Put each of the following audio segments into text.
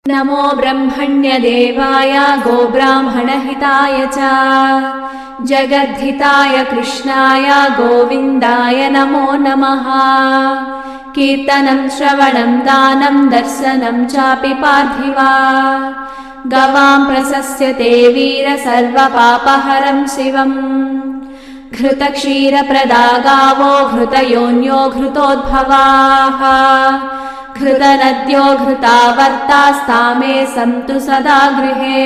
नमो ब्रह्मण्यदेवाय गोब्राह्मणहिताय च जगद्धिताय कृष्णाय गोविन्दाय नमो नमः। कीर्तनं श्रवणं दानं दर्शनं चापि पार्थिवा गवां प्रशस्यते वीर सर्वपापहरं शिवम्। घृतक्षीरप्रदा गावो घृतयोन्यो घृतोद्भवाः घृतनद्यो घृतावर्तास्तामे सन्तु सदा गृहे।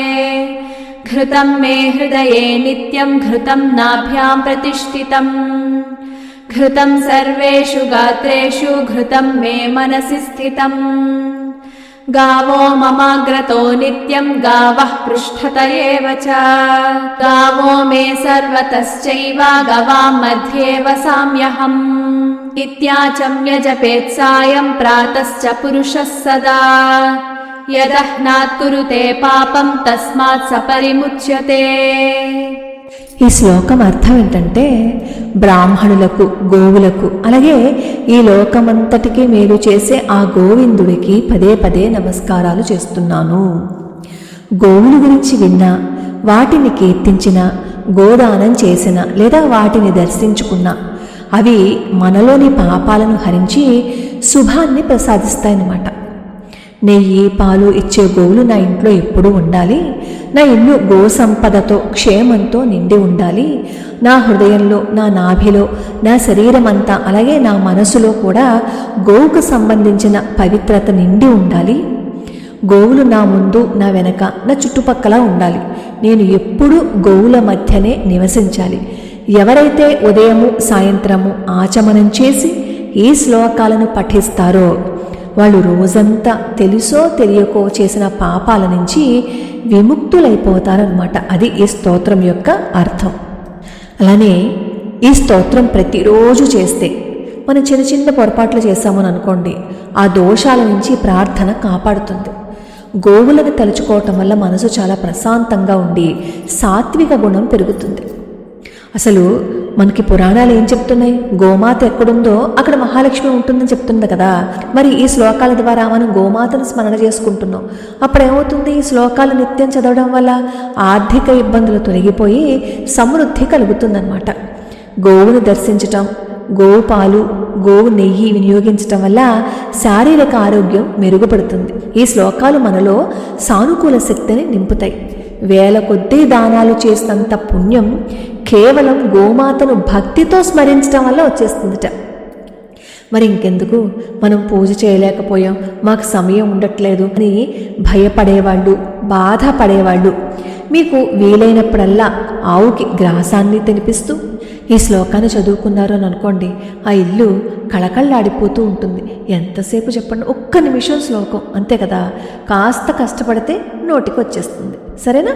घृतं मे हृदये नित्यं घृतं नाभ्यां प्रतिष्ठितम्। घृतं सर्वेषु गात्रेषु घृतं मे मनसि स्थितम्। गावो ममाग्रतो नित्यं गावः पृष्ठत एव च। गावो मे सर्वतश्चैव गवां मध्ये वसाम्यहम्। इत्याचम्य जपेत् सायं प्रातश्च पुरुषः सदा। यदह्नात् कुरुते पापं तस्मात् सपरिमुच्यते। ఈ శ్లోకం అర్థం ఏంటంటే, బ్రాహ్మణులకు, గోవులకు, అలాగే ఈ లోకమంతటికి మేలు చేసే ఆ గోవిందుడికి పదే పదే నమస్కారాలు చేస్తున్నాను. గోవుల గురించి విన్నా, వాటిని కీర్తించిన, గోదానం చేసిన లేదా వాటిని దర్శించుకున్నా అవి మనలోని పాపాలను హరించి శుభాన్ని ప్రసాదిస్తాయన్నమాట. నెయ్యి, పాలు ఇచ్చే గోవులు నా ఇంట్లో ఎప్పుడూ ఉండాలి. నా ఇల్లు గో సంపదతో, క్షేమంతో నిండి ఉండాలి. నా హృదయంలో, నా నాభిలో, నా శరీరం అంతా, అలాగే నా మనసులో కూడా గోవుకు సంబంధించిన పవిత్రత నిండి ఉండాలి. గోవులు నా ముందు, నా వెనక, నా చుట్టుపక్కల ఉండాలి. నేను ఎప్పుడూ గోవుల మధ్యనే నివసించాలి. ఎవరైతే ఉదయము, సాయంత్రము ఆచమనం చేసి ఈ శ్లోకాలను పఠిస్తారో వాళ్ళు రోజంతా తెలుసో తెలియకో చేసిన పాపాల నుంచి విముక్తులైపోతారనమాట. అది ఈ స్తోత్రం యొక్క అర్థం. అలానే ఈ స్తోత్రం ప్రతిరోజు చేస్తే, మనం చిన్న చిన్న పొరపాట్లు చేశామని అనుకోండి, ఆ దోషాల నుంచి ప్రార్థన కాపాడుతుంది. గోవులను తలుచుకోవటం వల్ల మనసు చాలా ప్రశాంతంగా ఉండి సాత్విక గుణం పెరుగుతుంది. అసలు మనకి పురాణాలు ఏం చెప్తున్నాయి? గోమాత ఎక్కడుందో అక్కడ మహాలక్ష్మి ఉంటుందని చెప్తుంది కదా. మరి ఈ శ్లోకాల ద్వారా మనం గోమాతను స్మరణ చేసుకుంటున్నాం. అప్పుడు ఏమవుతుంది? ఈ శ్లోకాలు నిత్యం చదవడం వల్ల ఆర్థిక ఇబ్బందులు తొలగిపోయి సమృద్ధి కలుగుతుందన్నమాట. గోవును దర్శించటం, గోవు పాలు, గోవు నెయ్యి వినియోగించటం వల్ల శారీరక ఆరోగ్యం మెరుగుపడుతుంది. ఈ శ్లోకాలు మనలో సానుకూల శక్తిని నింపుతాయి. వేల కొద్దీ దానాలు చేసినంత పుణ్యం కేవలం గోమాతను భక్తితో స్మరించడం వల్ల వచ్చేస్తుందిట. మరి ఇంకెందుకు, మనం పూజ చేయలేకపోయాం, మాకు సమయం ఉండట్లేదు అని భయపడేవాళ్ళు, బాధపడేవాళ్ళు మీకు వీలైనప్పుడల్లా ఆవుకి గ్రాసాన్ని తినిపిస్తూ ఈ శ్లోకాన్ని చదువుకున్నారు అని అనుకోండి, ఆ ఇల్లు కళకళలాడిపోతూ ఉంటుంది. ఎంతసేపు చెప్పండి, ఒక్క నిమిషం శ్లోకం అంతే కదా. కాస్త కష్టపడితే నోటికి వచ్చేస్తుంది. సరేనా?